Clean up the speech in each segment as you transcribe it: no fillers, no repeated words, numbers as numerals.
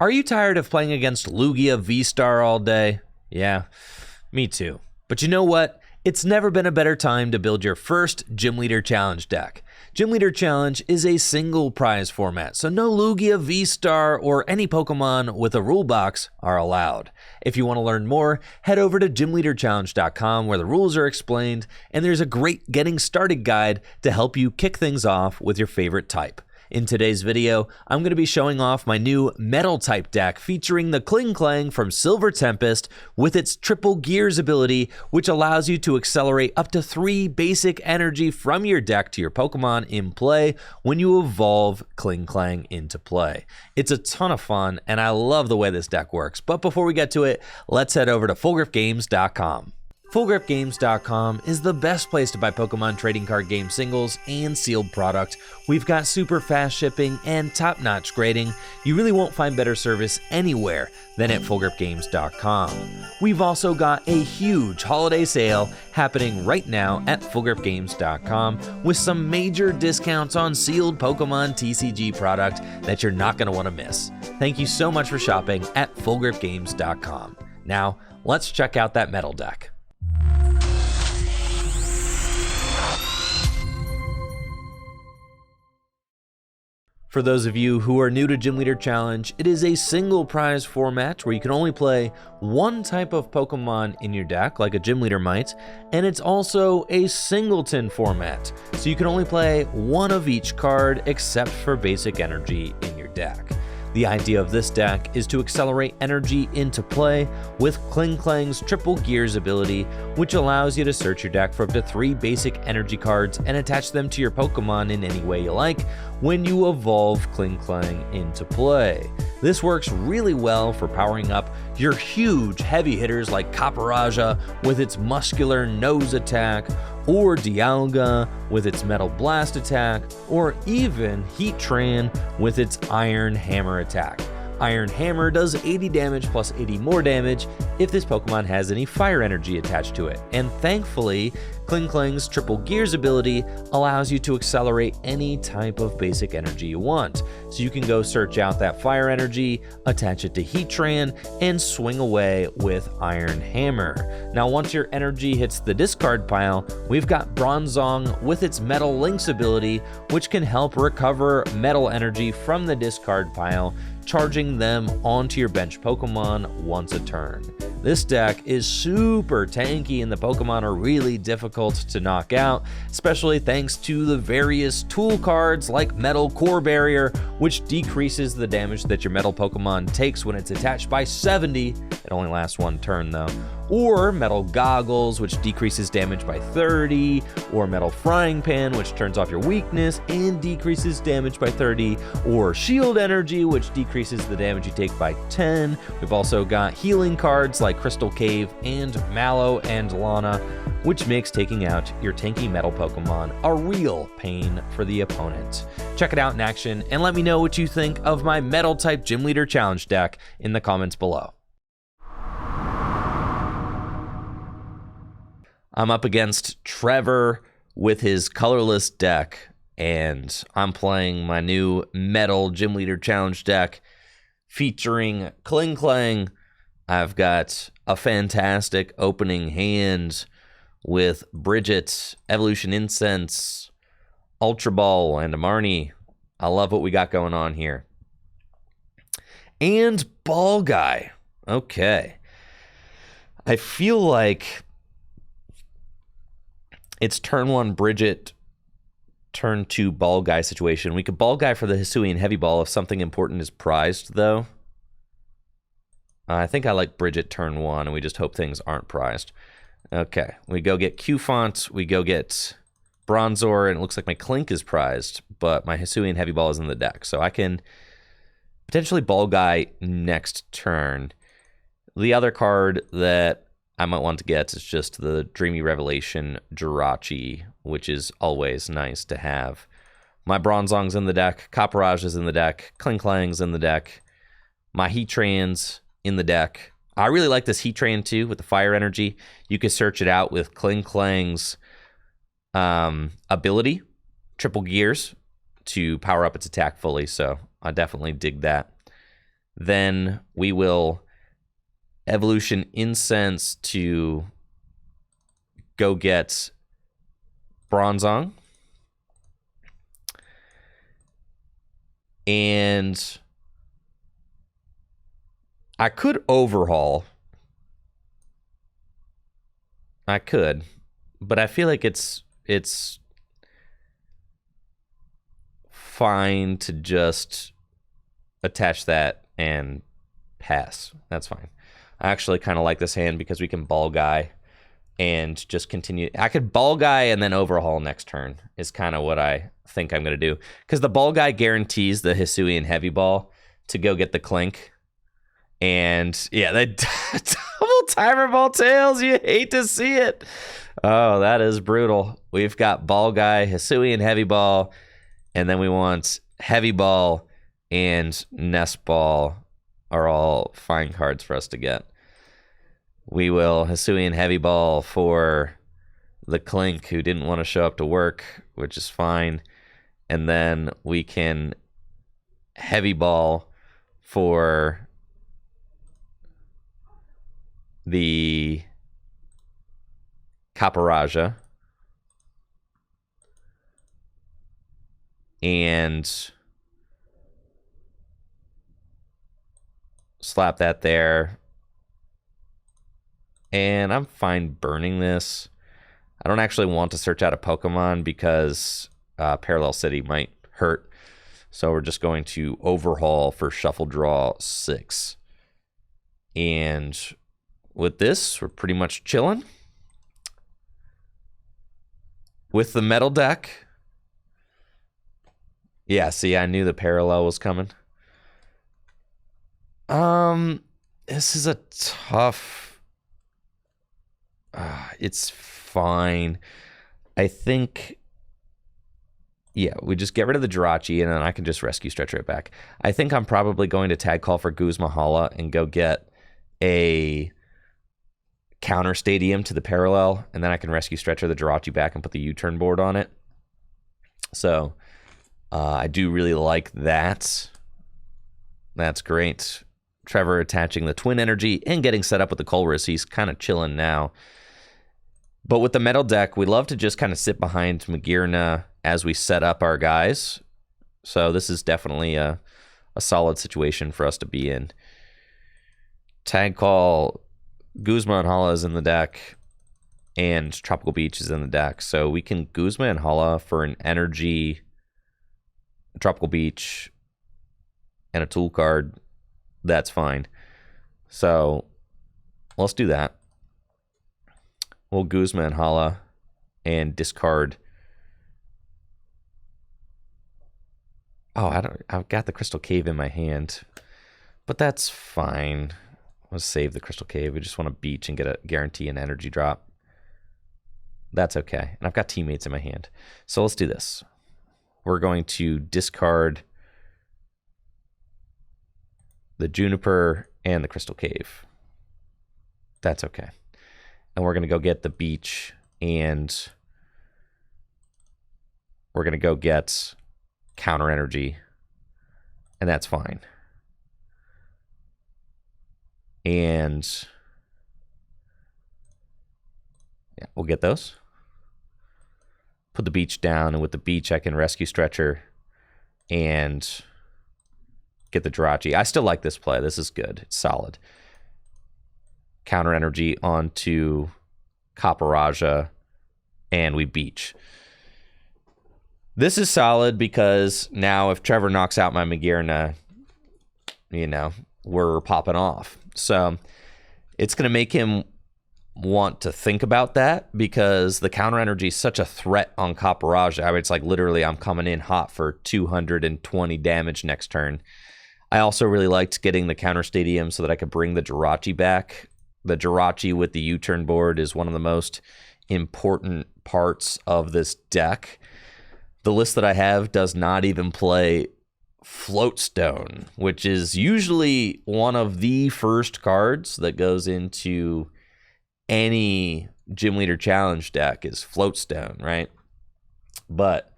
Are you tired of playing against Lugia V-Star all day? Yeah, me too. But you know what? It's never been a better time to build your first Gym Leader Challenge deck. Gym Leader Challenge is a single prize format, so no Lugia, V-Star, or any Pokemon with a rule box are allowed. If you want to learn more, head over to gymleaderchallenge.com where the rules are explained, and there's a great getting started guide to help you kick things off with your favorite type. In today's video, I'm going to be showing off my new Metal type deck featuring the Klingklang from Silver Tempest with its triple gears ability, which allows you to accelerate up to 3 basic energy from your deck to your Pokemon in play when you evolve Klingklang into play. It's a ton of fun, and I love the way this deck works. But before we get to it, let's head over to FullGripGames.com. FullGripGames.com is the best place to buy Pokemon trading card game singles and sealed product. We've got super fast shipping and top-notch grading. You really won't find better service anywhere than at FullGripGames.com. We've also got a huge holiday sale happening right now at FullGripGames.com with some major discounts on sealed Pokemon TCG product that you're not going to want to miss. Thank you so much for shopping at FullGripGames.com. Now, let's check out that Metal deck. For those of you who are new to Gym Leader Challenge, it is a single prize format where you can only play one type of Pokemon in your deck, like a Gym Leader might, and it's also a singleton format, so you can only play one of each card except for basic energy in your deck. The idea of this deck is to accelerate energy into play with Klingklang's Triple Gears ability, which allows you to search your deck for up to 3 basic energy cards and attach them to your Pokemon in any way you like when you evolve Klingklang into play. This works really well for powering up your huge heavy hitters like Copperajah with its muscular nose attack, or Dialga with its Metal Blast attack, or even Heatran with its Iron Hammer attack. Iron Hammer does 80 damage plus 80 more damage if this Pokemon has any fire energy attached to it, and thankfully, Klingklang's Triple Gears ability allows you to accelerate any type of basic energy you want. So you can go search out that fire energy, attach it to Heatran, and swing away with Iron Hammer. Now once your energy hits the discard pile, we've got Bronzong with its Metal Lynx ability, which can help recover metal energy from the discard pile, charging them onto your bench Pokemon once a turn. This deck is super tanky and the Pokemon are really difficult to knock out, especially thanks to the various tool cards like Metal Core Barrier, which decreases the damage that your Metal Pokemon takes when it's attached by 70. It only lasts one turn though. Or Metal Goggles, which decreases damage by 30, or Metal Frying Pan, which turns off your weakness and decreases damage by 30, or Shield Energy, which decreases the damage you take by 10. We've also got healing cards like Crystal Cave and Mallow Lana, which makes taking out your tanky Metal Pokemon a real pain for the opponent. Check it out in action and let me know what you think of my Metal type Gym Leader Challenge deck in the comments below. I'm up against Trevor with his colorless deck, and I'm playing my new Metal Gym Leader Challenge deck featuring Klingklang. I've got a fantastic opening hand with Bridget, Evolution Incense, Ultra Ball, and a Marnie. I love what we got going on here. And Ball Guy. Okay. I feel like it's turn 1 Bridget, turn 2 Ball Guy situation. We could Ball Guy for the Hisuian Heavy Ball if something important is prized, though. I think I like Bridget turn 1, and we just hope things aren't prized. Okay, we go get Cufant, we go get Bronzor, and it looks like my Klink is prized, but my Hisuian Heavy Ball is in the deck, so I can potentially Ball Guy next turn. The other card that I might want to get is just the Dreamy Revelation Jirachi, which is always nice to have. My Bronzong's in the deck, Copperajah's in the deck, Klingklang's in the deck, my Heatran's in the deck. I really like this Heatran too with the fire energy. You can search it out with Klingklang's ability, Triple Gears, to power up its attack fully, so I definitely dig that. Then we will Evolution Incense to go get Bronzong. And I could overhaul. I could, but I feel like it's fine to just attach that and pass. That's fine. I actually kind of like this hand because we can ball guy and just continue. I could ball guy and then overhaul next turn is kind of what I think I'm going to do. Because the ball guy guarantees the Hisuian heavy ball to go get the Klink. And yeah, the double timer ball tails. You hate to see it. Oh, that is brutal. We've got ball guy, Hisuian heavy ball, and then we want heavy ball and nest ball are all fine cards for us to get. We will Hisuian heavy ball for the Klink who didn't want to show up to work, which is fine. And then we can heavy ball for the Copperajah and slap that there. And I'm fine burning this. I don't actually want to search out a Pokemon because Parallel City might hurt. So we're just going to overhaul for Shuffle Draw 6. And with this, we're pretty much chilling. With the metal deck. Yeah, see, I knew the Parallel was coming. This is a tough... it's fine. I think... Yeah, we just get rid of the Jirachi, and then I can just rescue stretcher it back. I think I'm probably going to tag call for Guzma Hala and go get a counter stadium to the Parallel, and then I can rescue stretcher the Jirachi back and put the U-turn board on it. So I do really like that. That's great. Trevor attaching the twin energy and getting set up with the Colress. He's kind of chilling now. But with the metal deck, we love to just kind of sit behind Magearna as we set up our guys. So this is definitely a solid situation for us to be in. Tag call, Guzma and Hala is in the deck, and Tropical Beach is in the deck. So we can Guzma and Hala for an energy, Tropical Beach, and a tool card. That's fine. So let's do that. We'll Guzma and Hala and discard. Oh, I've got the Crystal Cave in my hand, but that's fine. Let's save the Crystal Cave. We just want to beach and get a guarantee an energy drop. That's okay. And I've got Teammates in my hand. So let's do this. We're going to discard the Juniper and the Crystal Cave. That's okay. And we're going to go get the beach, and we're going to go get counter energy, and that's fine. And yeah, we'll get those. Put the beach down, and with the beach I can rescue stretcher and get the Jirachi. I still like this play. This is good. It's solid. Counter energy onto Copperajah, and we beach. This is solid because now if Trevor knocks out my Magearna, you know, we're popping off. So it's going to make him want to think about that because the counter energy is such a threat on Copperajah. I mean, it's like literally I'm coming in hot for 220 damage next turn. I also really liked getting the counter stadium so that I could bring the Jirachi back. The Jirachi with the U-turn board is one of the most important parts of this deck. The list that I have does not even play Floatstone, which is usually one of the first cards that goes into any Gym Leader Challenge deck is Floatstone, right? But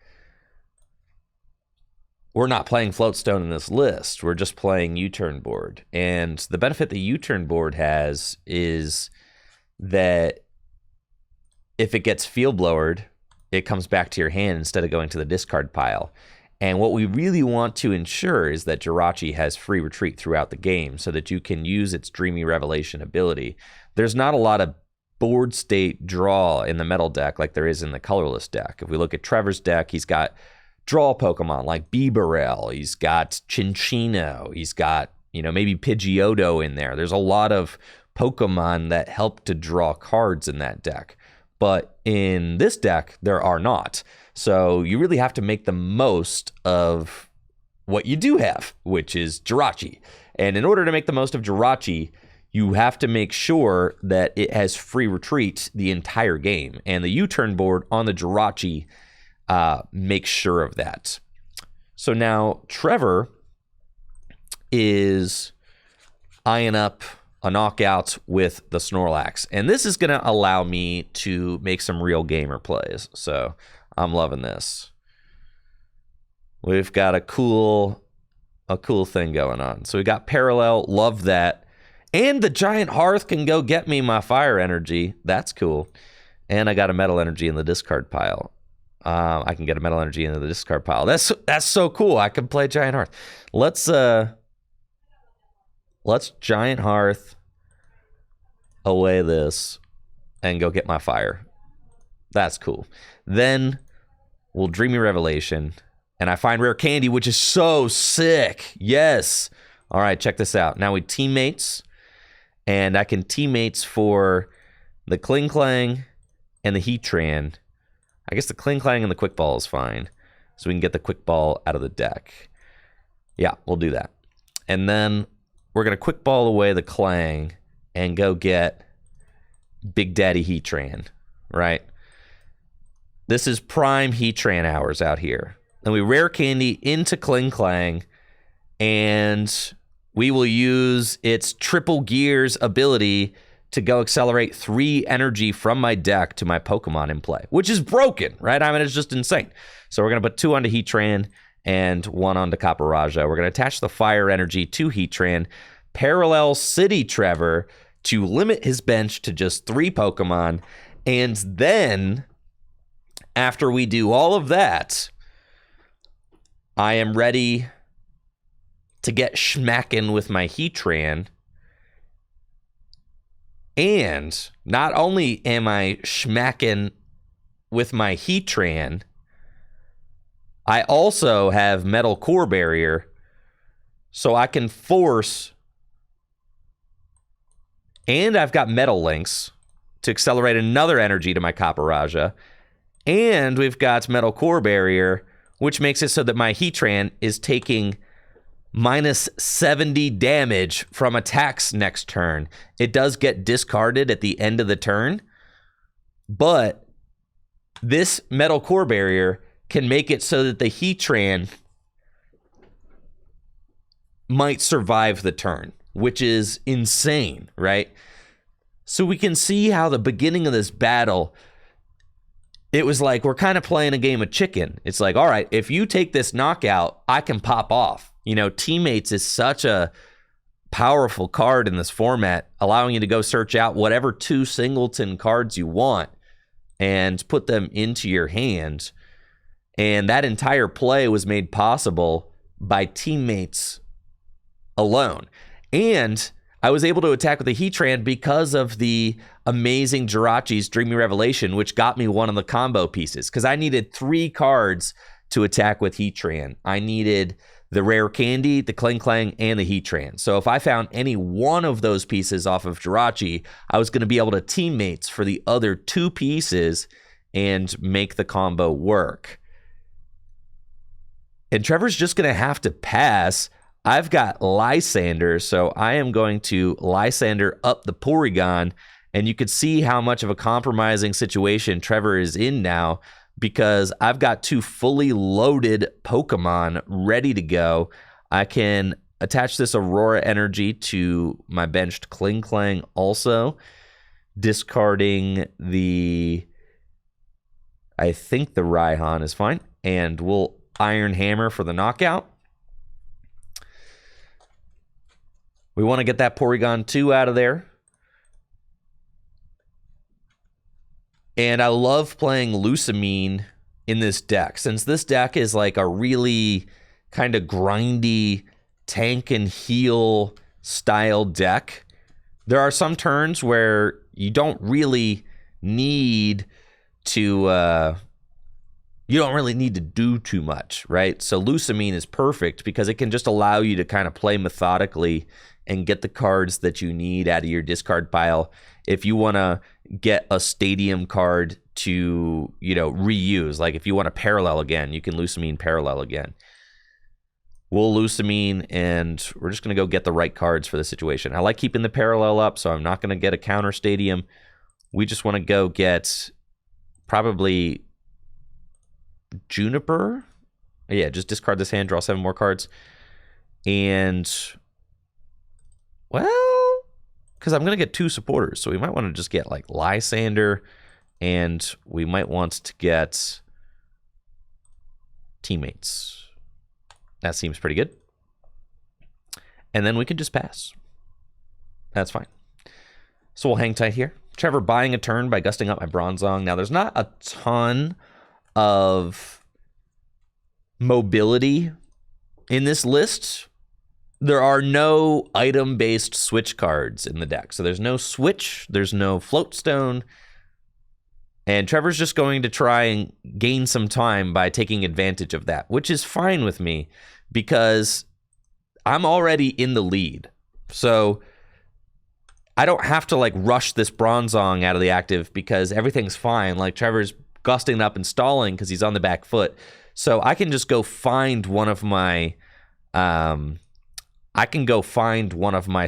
we're not playing Floatstone in this list. We're just playing U-Turn board. And the benefit the U-Turn board has is that if it gets field blowered, it comes back to your hand instead of going to the discard pile. And what we really want to ensure is that Jirachi has free retreat throughout the game so that you can use its Dreamy Revelation ability. There's not a lot of board state draw in the metal deck like there is in the colorless deck. If we look at Trevor's deck, he's got draw Pokemon like Bibarel, he's got Chinchino, he's got, maybe Pidgeotto in there. There's a lot of Pokemon that help to draw cards in that deck. But in this deck, there are not. So you really have to make the most of what you do have, which is Jirachi. And in order to make the most of Jirachi, you have to make sure that it has free retreat the entire game. And the U-Turn board on the Jirachi makes sure of that. So now Trevor is eyeing up a knockout with the Snorlax. And this is going to allow me to make some real gamer plays. So I'm loving this. We've got a cool thing going on. So we got Parallel, love that. And the Giant Hearth can go get me my Fire Energy. That's cool. And I got a Metal Energy in the discard pile. I can get a Metal Energy into the discard pile. That's so cool. I can play Giant Hearth. Let's Giant Hearth away this and go get my Fire. That's cool. Then we'll Dreamy Revelation, and I find Rare Candy, which is so sick. Yes. All right, check this out. Now we Teammates, and I can Teammates for the Klingklang and the Heatran. I guess the Klingklang and the Quick Ball is fine, so we can get the Quick Ball out of the deck. Yeah, we'll do that. And then we're going to Quick Ball away the Klang and go get Big Daddy Heatran, right? This is prime Heatran hours out here. Then we Rare Candy into Klingklang, and we will use its Triple Gears ability to go accelerate 3 energy from my deck to my Pokemon in play, which is broken, right? I mean, it's just insane. So we're going to put 2 onto Heatran and 1 onto Copperajah. We're going to attach the Fire Energy to Heatran, Parallel City Trevor to limit his bench to just 3 Pokemon, and then after we do all of that, I am ready to get schmacking with my Heatran. And not only am I schmacking with my Heatran, I also have Metal Core Barrier, so I can force, and I've got Metal Links to accelerate another energy to my Copperajah, and we've got Metal Core Barrier, which makes it so that my Heatran is taking minus 70 damage from attacks next turn. It does get discarded at the end of the turn, but this Metal Core Barrier can make it so that the Heatran might survive the turn, which is insane, right? So we can see how the beginning of this battle, it was like we're kind of playing a game of chicken. It's like, all right, if you take this knockout, I can pop off. You know, Teammates is such a powerful card in this format, allowing you to go search out whatever 2 singleton cards you want and put them into your hand. And that entire play was made possible by Teammates alone. And I was able to attack with the Heatran because of the amazing Jirachi's Dreamy Revelation, which got me one of the combo pieces, because I needed 3 cards to attack with Heatran. I needed the Rare Candy, the Klingklang, and the Heatran. So if I found any one of those pieces off of Jirachi, I was going to be able to Teammates for the other 2 pieces and make the combo work. And Trevor's just going to have to pass. I've got Lysander, so I am going to Lysander up the Porygon, and you could see how much of a compromising situation Trevor is in now, because I've got 2 fully loaded Pokemon ready to go. I can attach this Aurora Energy to my benched Klinklang also, discarding I think the Raihan is fine, and we'll Iron Hammer for the knockout. We want to get that Porygon 2 out of there. And I love playing Lusamine in this deck, since this deck is like a really kind of grindy tank and heal style deck. There are some turns where you don't really need to do too much, right? So Lusamine is perfect because it can just allow you to kind of play methodically and get the cards that you need out of your discard pile. If you want to get a stadium card to, reuse, like if you want to Parallel again, you can Lusamine Parallel again. We'll Lusamine, and we're just going to go get the right cards for the situation. I like keeping the Parallel up, so I'm not going to get a counter stadium. We just want to go get probably Juniper. Yeah, just discard this hand, draw 7 more cards. And, well, because I'm going to get 2 supporters, so we might want to just get like Lysander, and we might want to get Teammates. That seems pretty good. And then we can just pass. That's fine. So we'll hang tight here. Trevor buying a turn by gusting up my Bronzong. Now, there's not a ton of mobility in this list. There are no item-based switch cards in the deck. So there's no switch, there's no floatstone, and Trevor's just going to try and gain some time by taking advantage of that, which is fine with me because I'm already in the lead. So I don't have to like rush this Bronzong out of the active because everything's fine. Like Trevor's gusting up and stalling because he's on the back foot. So I can just go find one of my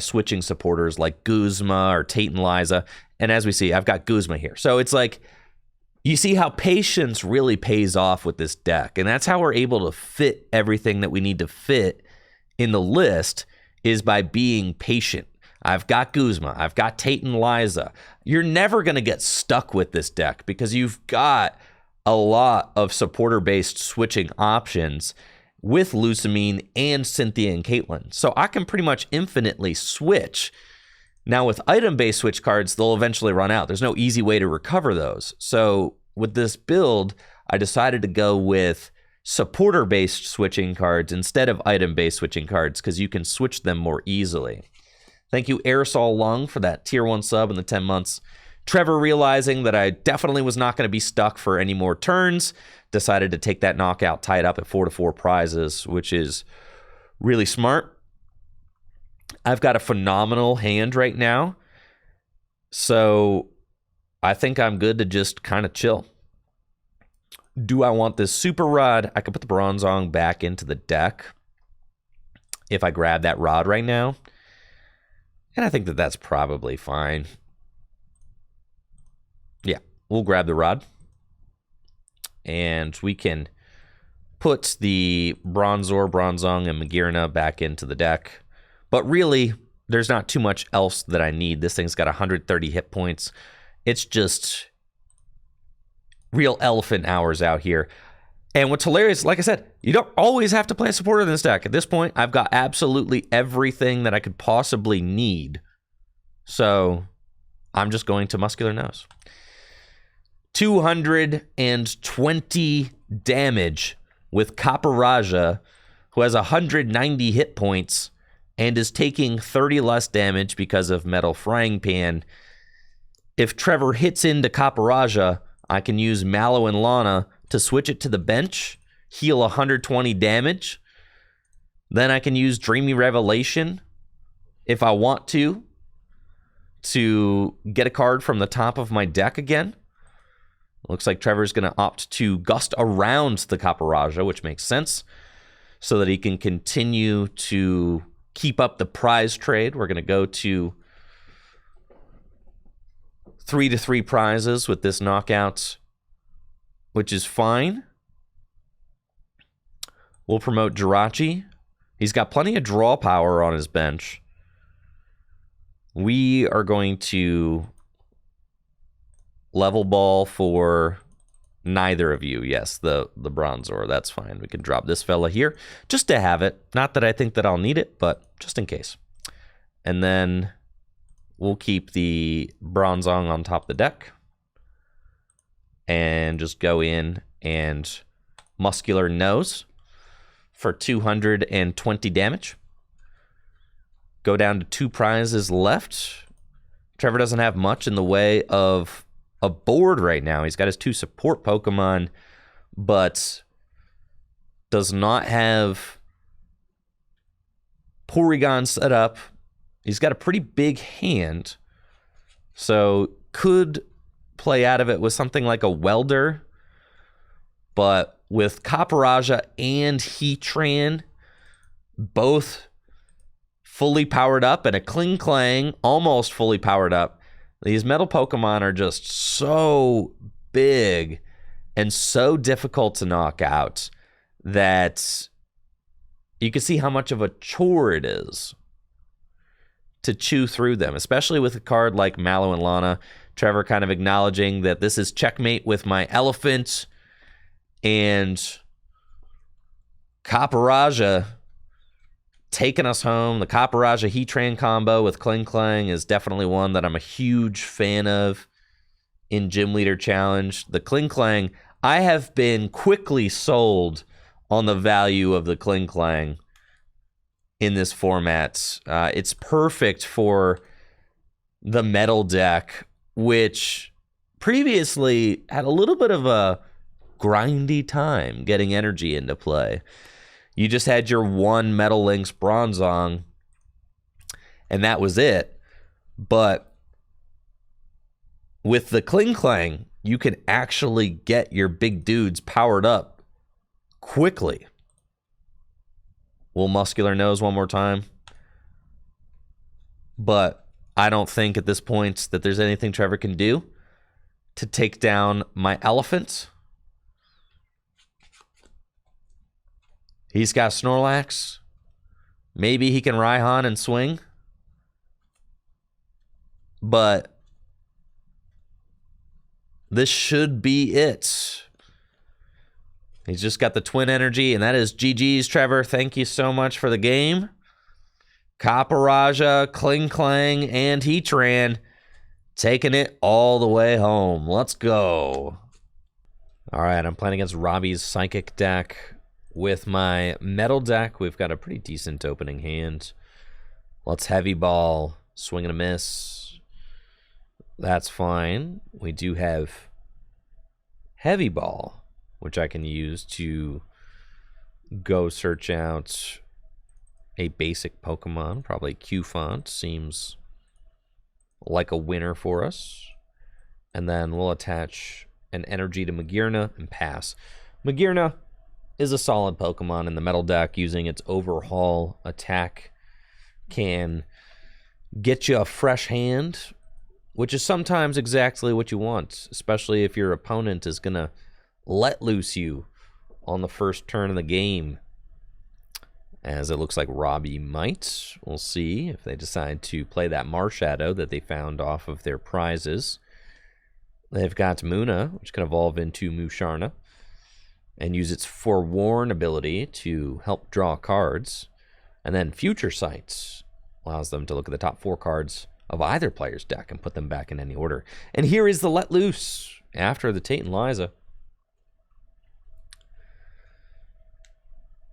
switching supporters like Guzma or Tate Liza. And as we see, I've got Guzma here. So it's like, you see how patience really pays off with this deck. And that's how we're able to fit everything that we need to fit in the list, is by being patient. I've got Guzma. I've got Tate Liza. You're never going to get stuck with this deck because you've got a lot of supporter-based switching options with Lusamine and Cynthia and Caitlin. So I can pretty much infinitely switch. Now with item-based switch cards, they'll eventually run out. There's no easy way to recover those. So with this build, I decided to go with supporter-based switching cards instead of item-based switching cards because you can switch them more easily. Thank you, Aerosol Lung, for that tier 1 sub in the 10 months. Trevor, realizing that I definitely was not going to be stuck for any more turns, decided to take that knockout tied up at 4-4 prizes, which is really smart. I've got a phenomenal hand right now, so I think I'm good to just kind of chill. Do I want this Super Rod? I could put the Bronzong back into the deck if I grab that rod right now, and I think that that's probably fine. Yeah, we'll grab the rod, and we can put the Bronzong, and Magearna back into the deck. But really, there's not too much else that I need. This thing's got 130 hit points. It's just real elephant hours out here. And what's hilarious, like I said, you don't always have to play a supporter in this deck. At this point, I've got absolutely everything that I could possibly need. So I'm just going to Muscular Nose. 220 damage with Copperajah, who has 190 hit points and is taking 30 less damage because of Metal Frying Pan. If Trevor hits into Copperajah, I can use Mallow Lana to switch it to the bench, heal 120 damage. Then I can use Dreamy Revelation if I want to get a card from the top of my deck again. Looks like Trevor's going to opt to gust around the Copperajah, which makes sense, so that he can continue to keep up the prize trade. We're going to go to 3-3 prizes with this knockout, which is fine. We'll promote Jirachi. He's got plenty of draw power on his bench. We are going to level ball for Neither of you. Yes, the Bronzor. That's fine. We can drop this fella here just to have it. Not that I think that I'll need it, but just in case. And then we'll keep the Bronzong on top of the deck. And just go in and Muscular Nose for 220 damage. Go down to 2 prizes left. Trevor doesn't have much in the way of a board right now. He's got his 2 support Pokemon, but does not have Porygon set up. He's got a pretty big hand, so could play out of it with something like a Welder, but with Copperajah and Heatran both fully powered up and a Klingklang almost fully powered up, these metal Pokemon are just so big and so difficult to knock out that you can see how much of a chore it is to chew through them, especially with a card like Mallow and Lana. Trevor kind of acknowledging that this is checkmate with my elephant, and Copperajah taking us home. The Copperajah Heatran combo with Klingklang is definitely one that I'm a huge fan of in Gym Leader Challenge. The Klingklang, I have been quickly sold on the value of the Klingklang in this format. It's perfect for the metal deck, which previously had a little bit of a grindy time getting energy into play. You just had your 1 Metal Lynx Bronzong, and that was it. But with the Klingklang, you can actually get your big dudes powered up quickly. We'll Muscular Nose one more time. But I don't think at this point that there's anything Trevor can do to take down my elephant. He's got Snorlax. Maybe he can Raihan and swing. But this should be it. He's just got the twin energy, and that is GG's, Trevor. Thank you so much for the game. Copperajah, Klingklang, and Heatran taking it all the way home. Let's go. All right, I'm playing against Robbie's Psychic deck. With my metal deck, we've got a pretty decent opening hand. Let's Heavy Ball, swing and a miss. That's fine. We do have Heavy Ball, which I can use to go search out a basic Pokemon. Probably Cufant seems like a winner for us. And then we'll attach an energy to Magearna and pass. Magearna is a solid Pokemon in the metal deck. Using its overhaul attack can get you a fresh hand, which is sometimes exactly what you want, especially if your opponent is going to let loose you on the first turn of the game, as it looks like Robbie might. We'll see if they decide to play that Marshadow that they found off of their prizes. They've got Munna, which can evolve into Musharna and use its Forewarn ability to help draw cards. And then Future Sight allows them to look at the top 4 cards of either player's deck and put them back in any order. And here is the Let Loose after the Tate Liza.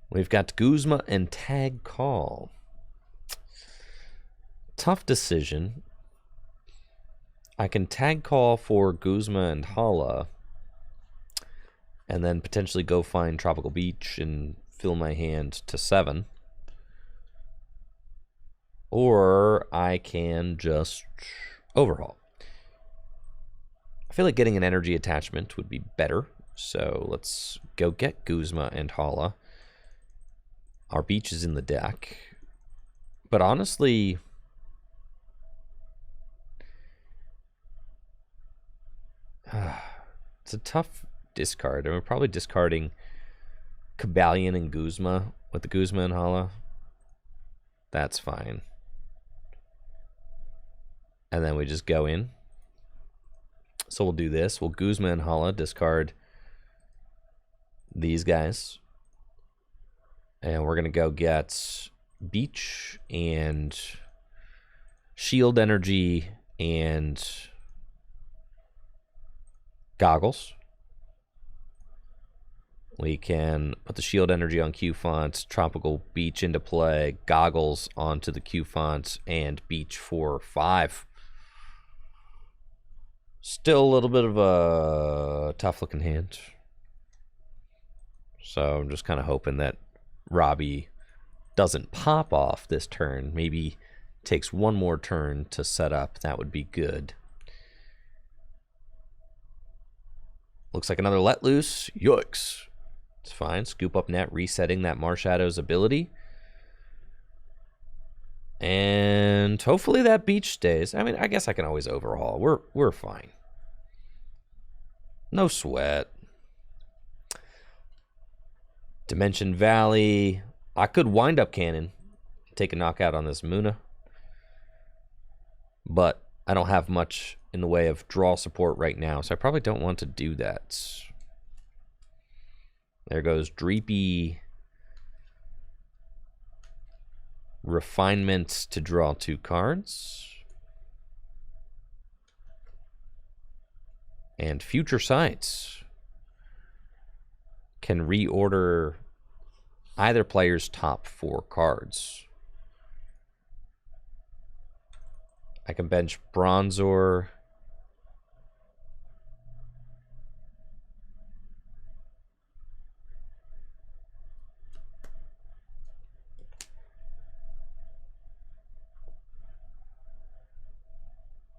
We've got Guzma and Tag Call. Tough decision. I can Tag Call for Guzma and Hala, and then potentially go find Tropical Beach and fill my hand to 7. Or I can just overhaul. I feel like getting an energy attachment would be better, so let's go get Guzma and Hala. Our beach is in the deck, but honestly, it's a tough discard. And we're probably discarding Cobalion and Guzma with the Guzma and Hala. That's fine. And then we just go in. So we'll do this. We'll Guzma and Hala, discard these guys. And we're going to go get Beach and Shield Energy and Goggles. We can put the Shield Energy on Cufant, Tropical Beach into play, Goggles onto the Cufant, and Beach for 5. Still a little bit of a tough-looking hand. So I'm just kind of hoping that Robbie doesn't pop off this turn. Maybe takes one more turn to set up. That would be good. Looks like another Let Loose. Yikes. It's fine. Scoop Up Net, resetting that Marshadow's ability. And hopefully that Beach stays. I mean, I guess I can always overhaul. We're fine. No sweat. Dimension Valley. I could Wind Up Cannon. Take a knockout on this Muna. But I don't have much in the way of draw support right now, so I probably don't want to do that. There goes Dreepy. Refinement to draw 2 cards. And Future Sights can reorder either player's top 4 cards. I can bench Bronzor.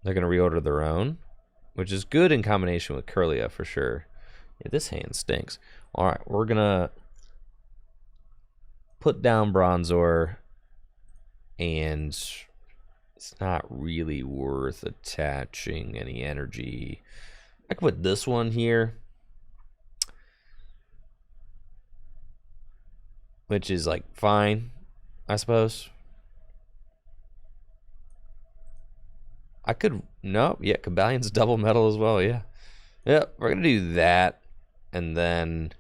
They're going to reorder their own, which is good in combination with Curlia for sure. Yeah, this hand stinks. All right, we're going to put down Bronzor, and it's not really worth attaching any energy. I could put this one here, which is like fine, I suppose. I could, no, yeah, Cobalion's double metal as well, yeah. Yep, we're going to do that. And then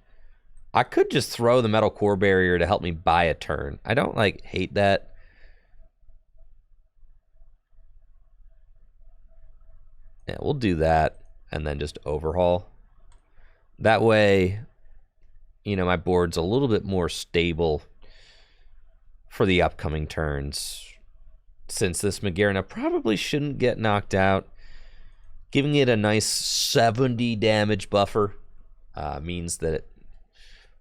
I could just throw the Metal Core Barrier to help me buy a turn. I don't, like, hate that. Yeah, we'll do that and then just overhaul. That way, you know, my board's a little bit more stable for the upcoming turns. Since this Magearna probably shouldn't get knocked out, giving it a nice 70 damage buffer means that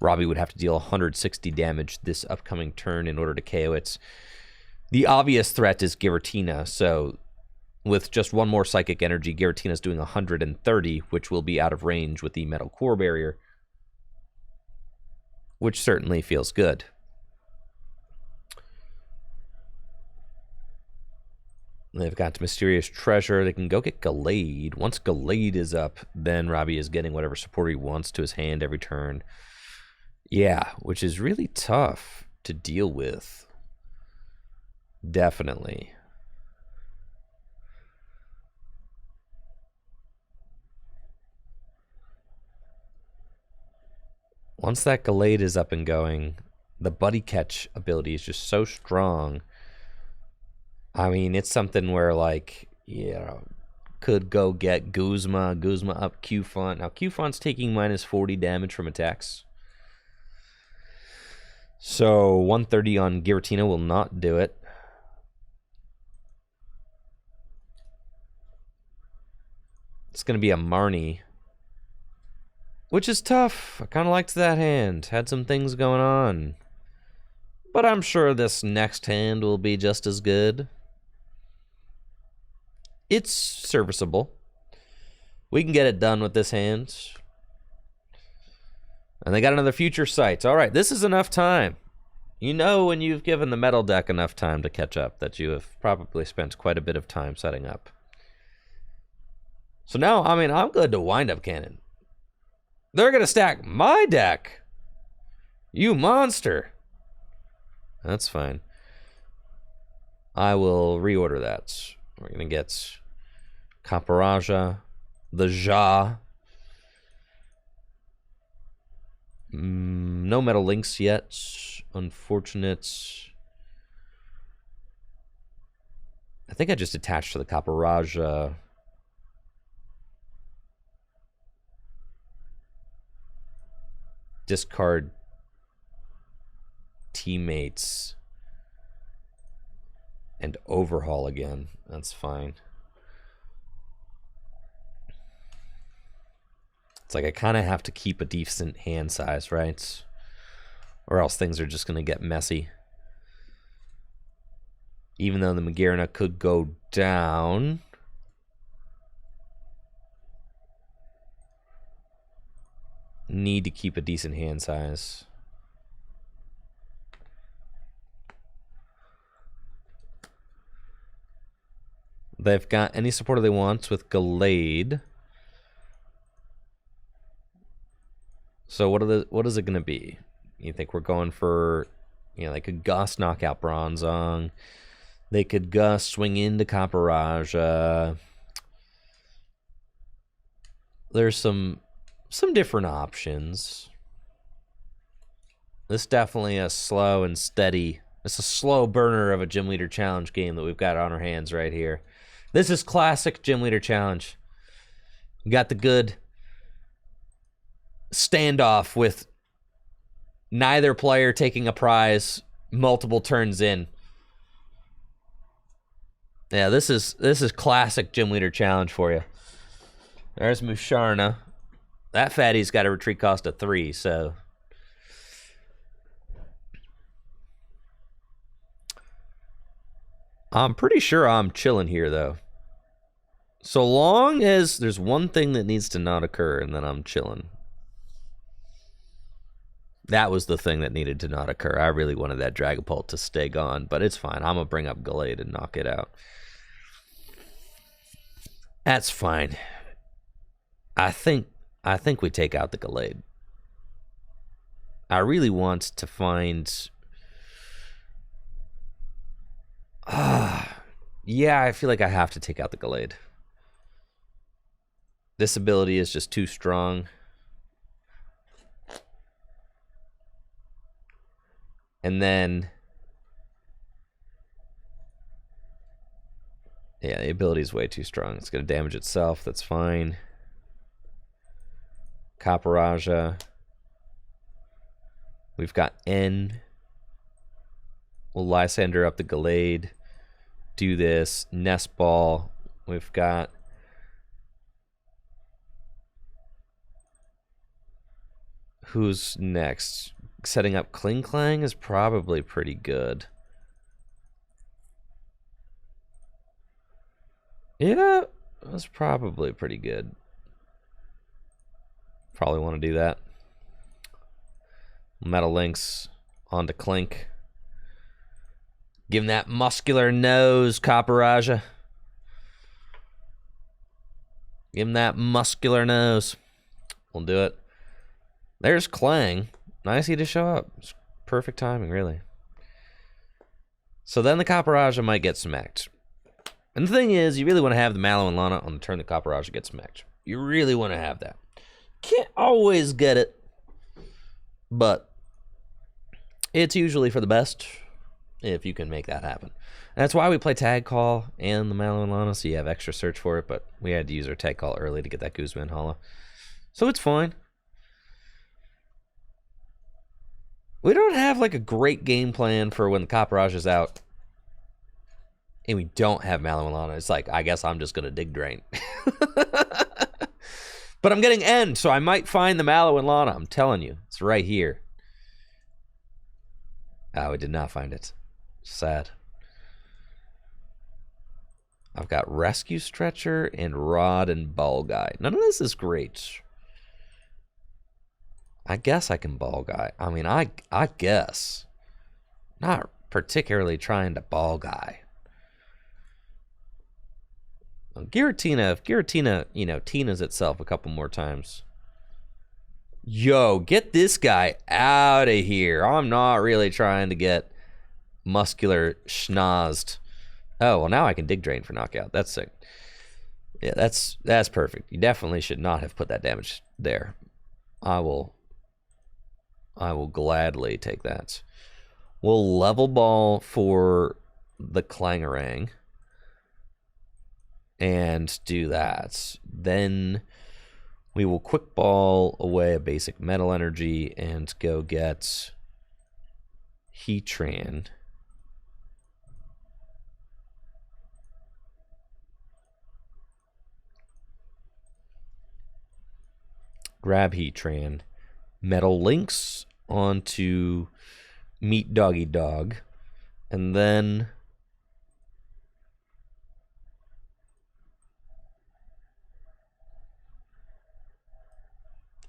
Robbie would have to deal 160 damage this upcoming turn in order to KO it. The obvious threat is Giratina, so with just one more Psychic Energy, Giratina's doing 130, which will be out of range with the Metal Core Barrier, which certainly feels good. They've got Mysterious Treasure. They can go get Gallade. Once Gallade is up, then Robbie is getting whatever support he wants to his hand every turn. Yeah, which is really tough to deal with. Definitely. Once that Gallade is up and going, the Buddy Catch ability is just so strong. I mean, it's something where, like, you know, could go get Guzma up Cufant. Now, Cufant's taking minus 40 damage from attacks. So, 130 on Giratina will not do it. It's going to be a Marnie, which is tough. I kind of liked that hand. Had some things going on. But I'm sure this next hand will be just as good. It's serviceable. We can get it done with this hand. And they got another Future Sights. All right, this is enough time. You know when you've given the metal deck enough time to catch up that you have probably spent quite a bit of time setting up. So now, I mean, I'm good to Wind Up Cannon. They're going to stack my deck. You monster. That's fine. I will reorder that. We're going to get Copperajah, the Ja, No metal links yet. Unfortunate. I think I just attached to the Copperajah. Discard Teammates and overhaul again. That's fine. It's like I kind of have to keep a decent hand size, right? Or else things are just going to get messy. Even though the Magearna could go down. Need to keep a decent hand size. They've got any supporter they want with Gallade. So what is it going to be? You think we're going for, you know, they could Gust knock out Bronzong. They could Gust swing into Copperajah. There's some different options. This definitely a slow and steady. It's a slow burner of a Gym Leader Challenge game that we've got on our hands right here. This is classic Gym Leader Challenge. You got the good standoff with neither player taking a prize multiple turns in. Yeah, this is classic Gym Leader Challenge for you. There's Magearna. That fatty's got a retreat cost of 3, so I'm pretty sure I'm chilling here, though. So long as there's one thing that needs to not occur, and then I'm chilling. That was the thing that needed to not occur. I really wanted that Dragapult to stay gone, but it's fine. I'm going to bring up Gallade and knock it out. That's fine. I think we take out the Gallade. I really want to find... yeah, I feel like I have to take out the Gallade. This ability is just too strong. And then... yeah, the ability is way too strong. It's going to damage itself. That's fine. Copperajah. We've got N. We'll Lysander up the Gallade. Do this. Nest Ball. We've got... who's next? Setting up Klingklang is probably pretty good. Yeah, that's probably pretty good. Probably want to do that. Metal Links onto Klink. Give him that muscular nose, Copperajah. Give him that muscular nose. We'll do it. There's Klang. Nice he to show up. It's perfect timing, really. So then the Copperajah might get smacked. And the thing is, you really want to have the Mallow and Lana on the turn the Copperajah gets smacked. You really want to have that. Can't always get it, but it's usually for the best if you can make that happen. And that's why we play Tag Call and the Mallow and Lana, so you have extra search for it, but we had to use our Tag Call early to get that Guzma Holo. So it's fine. We don't have like a great game plan for when the Copperajah's out and we don't have Mallow and Lana. It's like, I guess I'm just going to dig drain. But I'm getting N, so I might find the Mallow and Lana. I'm telling you. It's right here. Oh, I did not find it. Sad. I've got Rescue Stretcher and Rod and Ball Guy. None of this is great. I guess I can Ball Guy. I mean, I guess. Not particularly trying to Ball Guy. Giratina, if Giratina, you know, Tina's itself a couple more times. Yo, get this guy out of here. I'm not really trying to get muscular schnozzed. Oh, well, now I can dig drain for knockout. That's sick. Yeah, that's perfect. You definitely should not have put that damage there. I will I will gladly take that. We'll level ball for the Clangarang and do that. Then we will quick ball away a basic metal energy and go get Heatran. Grab Heatran. Metal links onto Meat Doggy Dog. And then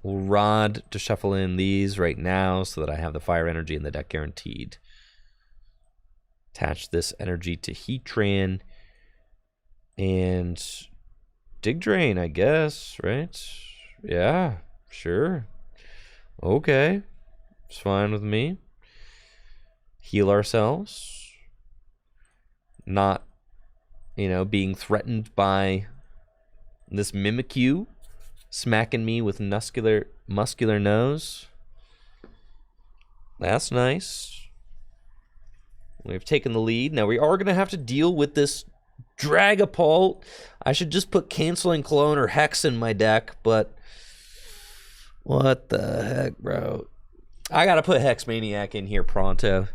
we'll Rod to shuffle in these right now so that I have the fire energy in the deck guaranteed. Attach this energy to Heatran and Dig Drain, I guess, right? Yeah, sure. Okay. It's fine with me. Heal ourselves. Not, being threatened by this Mimikyu smacking me with muscular nose. That's nice. We've taken the lead. Now we are going to have to deal with this Dragapult. I should just put Canceling Clone or Hex in my deck, but what the heck, bro? I got to put Hex Maniac in here pronto.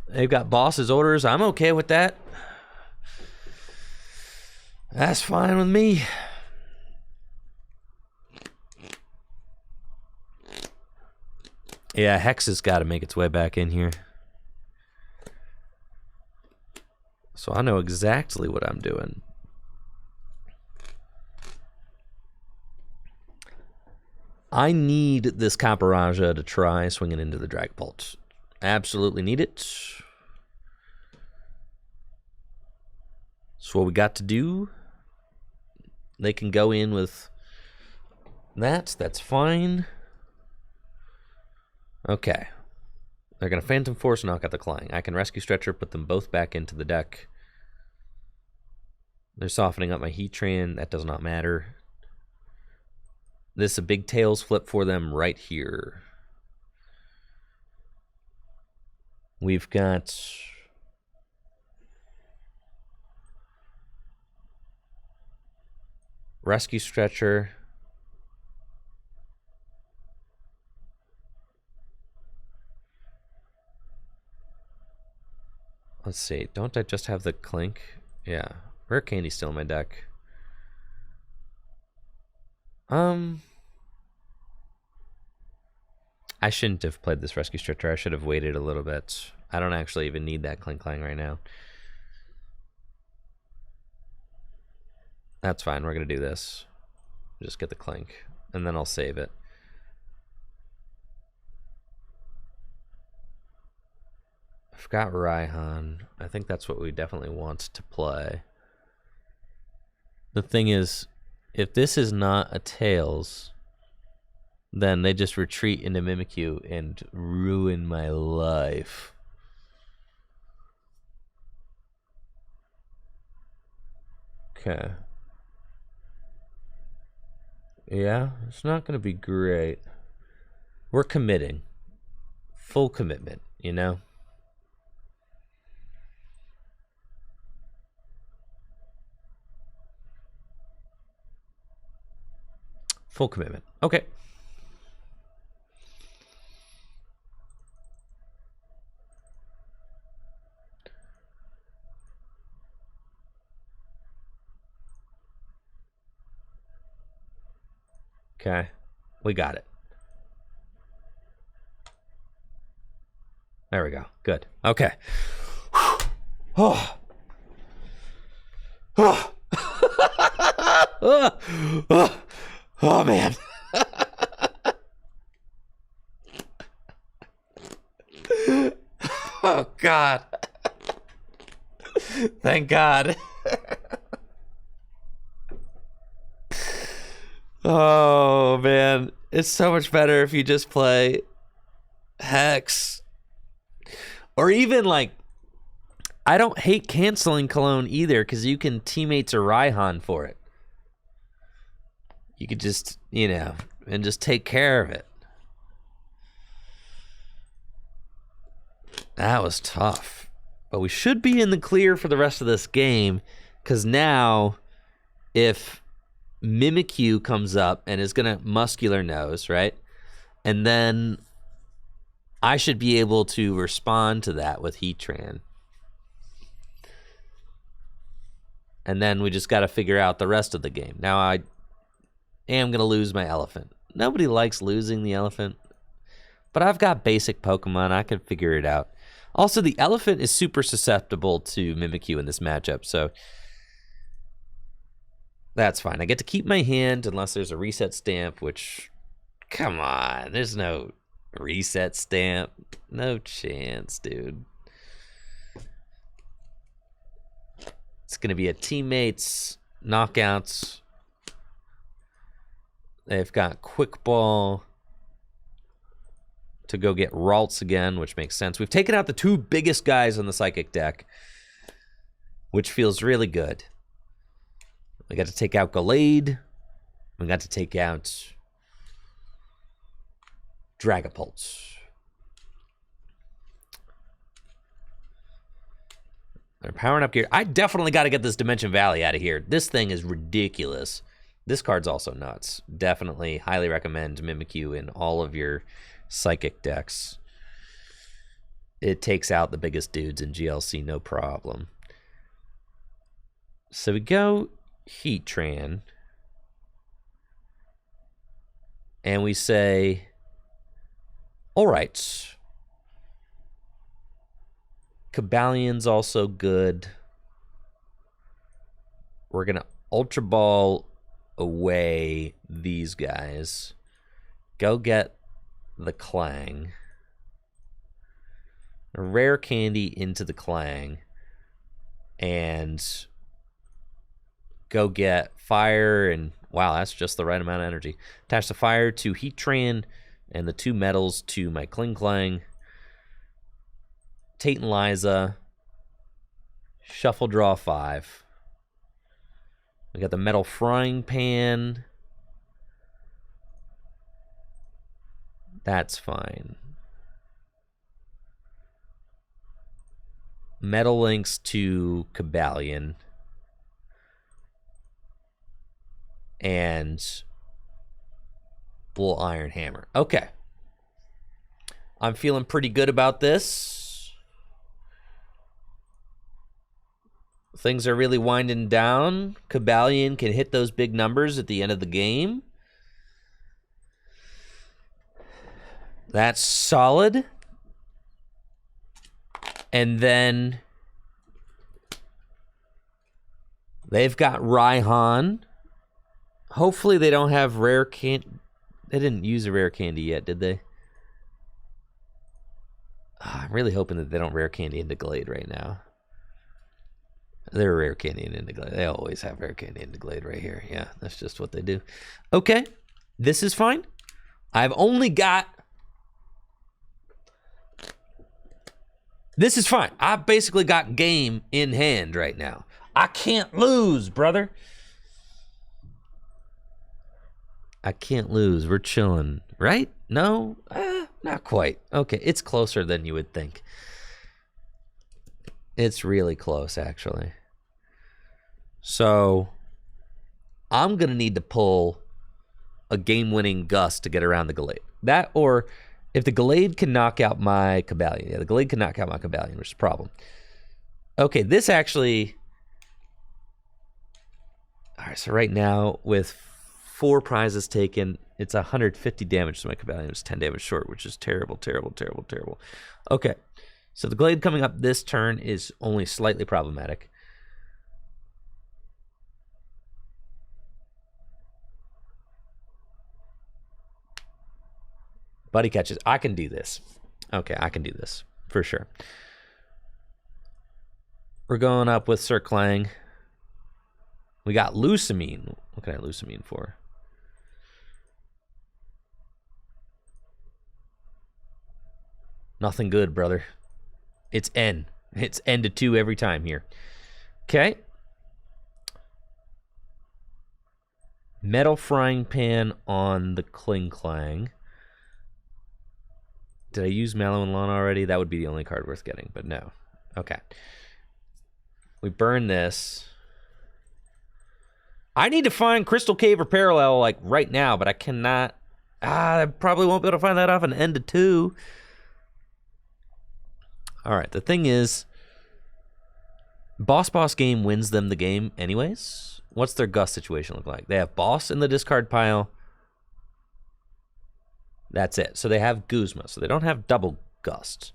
They've got boss's orders. I'm okay with that. That's fine with me. Yeah, Hex has got to make its way back in here. So I know exactly what I'm doing. I need this Copperajah to try swinging into the Dragapult. Absolutely need it. That's what we got to do. They can go in with that. That's fine. Okay. They're going to Phantom Force, knock out the Klang. I can Rescue Stretcher, put them both back into the deck. They're softening up my Heatran. That does not matter. This is a big Tails flip for them right here. We've got Rescue Stretcher. Let's see. Don't I just have the Klink? Yeah. Rare Candy's still in my deck. I shouldn't have played this Rescue Stretcher. I should have waited a little bit. I don't actually even need that Klingklang right now. That's fine. We're going to do this. Just get the Klink, and then I'll save it. I forgot Raihan. I think that's what we definitely want to play. The thing is, if this is not a Tails, then they just retreat into Mimikyu and ruin my life. Okay. Yeah, it's not going to be great. We're committing. Full commitment, you know? Full commitment. Okay. Okay. We got it. There we go. Good. Okay. Oh. Oh. Oh, man. Oh, God. Thank God. Oh, man. It's so much better if you just play Hex. Or even, like, I don't hate Canceling Cologne either, because you can Teammates or Raihan for it. You could just, you know, and just take care of it. That was tough. But we should be in the clear for the rest of this game, because now if Mimikyu comes up and is going to Muscular Nose, right? And then I should be able to respond to that with Heatran. And then we just got to figure out the rest of the game. Now I am going to lose my elephant. Nobody likes losing the elephant. But I've got basic Pokemon. I can figure it out. Also, the elephant is super susceptible to Mimikyu in this matchup, so that's fine. I get to keep my hand unless there's a reset stamp, which, come on, there's no reset stamp. No chance, dude. It's going to be a Teammates, Knockouts. They've got Quick Ball to go get Ralts again, which makes sense. We've taken out the two biggest guys on the Psychic deck, which feels really good. We got to take out Gallade. We got to take out Dragapult. They're powering up gear. I definitely got to get this Dimension Valley out of here. This thing is ridiculous. This card's also nuts. Definitely highly recommend Mimikyu in all of your Psychic decks. It takes out the biggest dudes in GLC, no problem. So we go Heatran. And we say, all right. Cobalion's also good. We're going to Ultra Ball away these guys. Go get the Klang. A rare candy into the Klang. And go get fire and wow, that's just the right amount of energy. Attach the fire to Heatran and the two metals to my Klingklang. Tate Liza. Shuffle draw 5. We got the metal frying pan. That's fine. Metal links to Cobalion. And Bull Iron Hammer. Okay. I'm feeling pretty good about this. Things are really winding down. Cobalion can hit those big numbers at the end of the game. That's solid. And then they've got Raihan. Hopefully they don't have rare candy. They didn't use a rare candy yet, did they? I'm really hoping that they don't rare candy into Glade right now. They're rare candy into Glade. They always have rare candy into Glade right here. Yeah, that's just what they do. Okay, this is fine. I've only got... This is fine. I basically got game in hand right now. I can't lose, brother. I can't lose. We're chilling, right? No? Not quite. Okay, it's closer than you would think. It's really close, actually. So, I'm going to need to pull a game-winning Gust to get around the Gallade. That, or if the Gallade can knock out my Cobalion. Yeah, the Gallade can knock out my Cobalion, which is a problem. Okay, this actually... All right, so right now, with 4 prizes taken, it's 150 damage to my Cobalion. It's 10 damage short, which is terrible, terrible, terrible, terrible. Okay, so the Glade coming up this turn is only slightly problematic. Buddy catches. I can do this. Okay, I can do this for sure. We're going up with Sir Klang. We got Lusamine. What can I Lusamine for? Nothing good, brother. It's N. It's N to 2 every time here. Okay. Metal frying pan on the Klingklang. Did I use Mallow Lana already? That would be the only card worth getting, but no. Okay. We burn this. I need to find Crystal Cave or Parallel, like, right now, but I cannot. I probably won't be able to find that off an end of 2. All right, the thing is, Boss game wins them the game anyways. What's their Gust situation look like? They have Boss in the discard pile. That's it. So they have Guzma, so they don't have double Gust.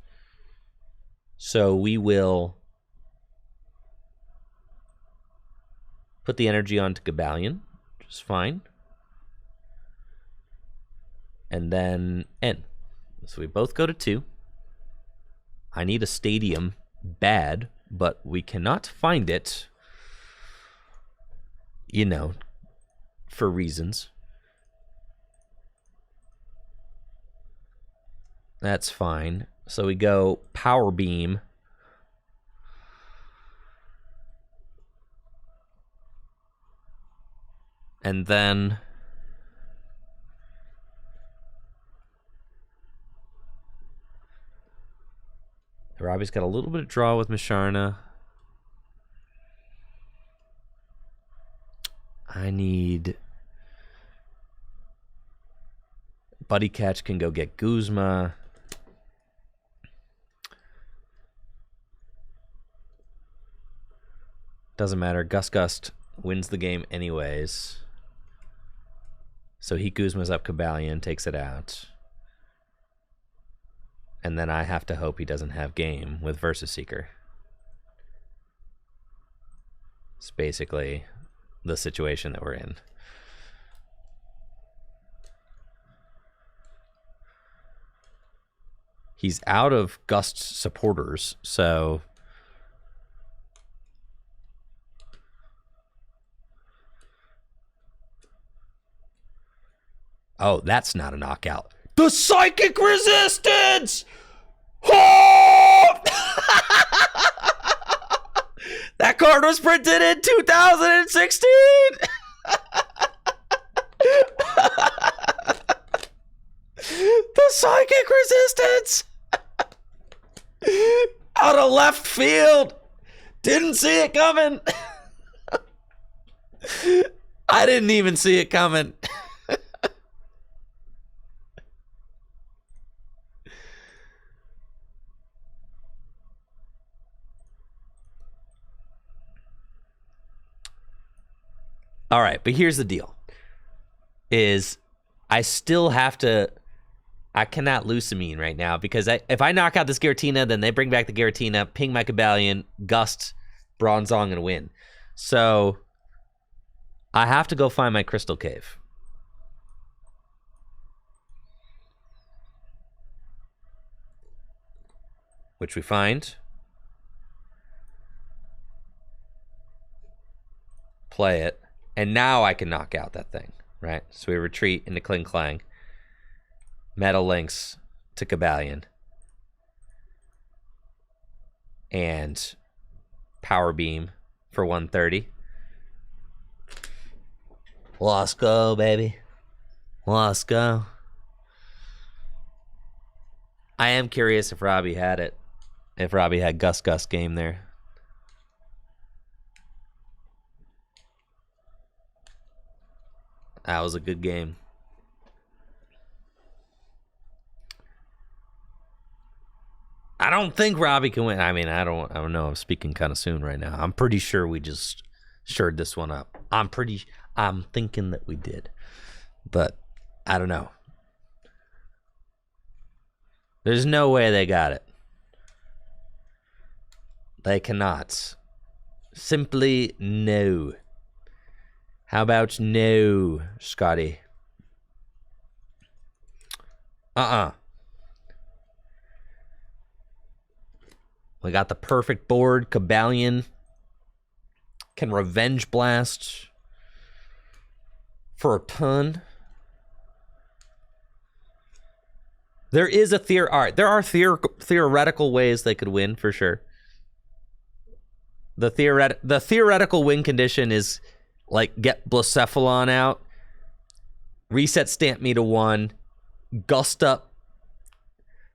So we will put the energy onto Cobalion, which is fine. And then N. So we both go to 2. I need a stadium bad, but we cannot find it, you know, for reasons. That's fine. So we go Power Beam. And then Robbie's got a little bit of draw with Magearna. I need Buddy Catch can go get Guzma. Doesn't matter. Gust wins the game anyways. So he Guzma's up Cobalion, takes it out. And then I have to hope he doesn't have game with Versus Seeker. It's basically the situation that we're in. He's out of Gust supporters, so oh, that's not a knockout. The Psychic Resistance! Oh! That card was printed in 2016! The Psychic Resistance! Out of left field! Didn't see it coming! I didn't even see it coming. All right, but here's the deal. Is I still have to... I cannot Lusamine right now because if I knock out this Giratina, then they bring back the Giratina, ping my Cobalion, Gust, Bronzong, and win. So I have to go find my Crystal Cave. Which we find. Play it. And now I can knock out that thing, right? So we retreat into Klingklang. Metal links to Cobalion. And Power Beam for 130. Let's go, baby. Let's go. I am curious if Robbie had it. If Robbie had Gus game there. That was a good game. I don't think Robbie can win. I mean, I don't know. I'm speaking kind of soon right now. I'm pretty sure we just shored this one up. I'm thinking that we did. But I don't know. There's no way they got it. They cannot. Simply no. How about no, Scotty? We got the perfect board. Cobalion can Revenge Blast for a ton. There is a there are theoretical ways they could win for sure. The theoretical win condition is like get Blacephalon out, reset Stamp Me to 1, Gust up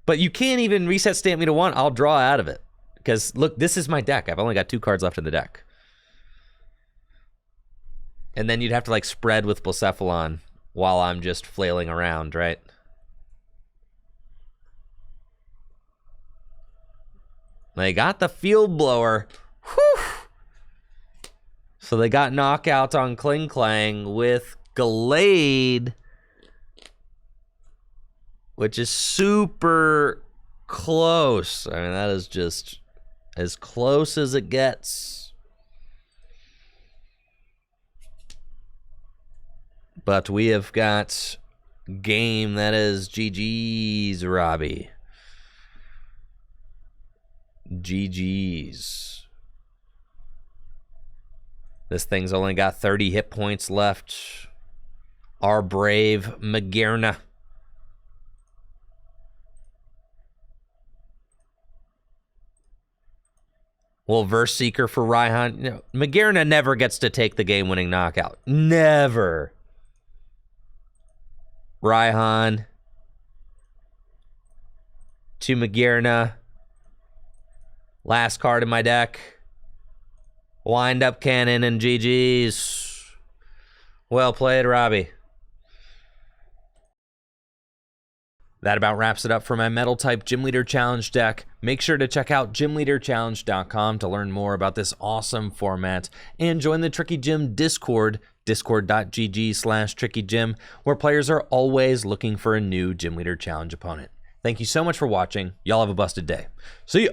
But you can't even reset stamp me to 1. I'll draw out of it. Because, look, this is my deck. I've only got 2 cards left in the deck. And then you'd have to, like, spread with Blacephalon while I'm just flailing around, right? They got the Field Blower. Whew! So they got knockouts on Klingklang with Gallade, which is super close. I mean, that is just as close as it gets. But we have got game that is GG's, Robbie. GG's. This thing's only got 30 hit points left. Our brave Magearna. Well, verse Seeker for Raihan. No, Magearna never gets to take the game-winning knockout. Never. Raihan to Magearna. Last card in my deck. Wind up cannon and GG's. Well played, Robbie. That about wraps it up for my Metal type Gym Leader Challenge deck. Make sure to check out gymleaderchallenge.com to learn more about this awesome format and join the Tricky Gym Discord, discord.gg/trickygym, where players are always looking for a new Gym Leader Challenge opponent. Thank you so much for watching. Y'all have a busted day. See ya.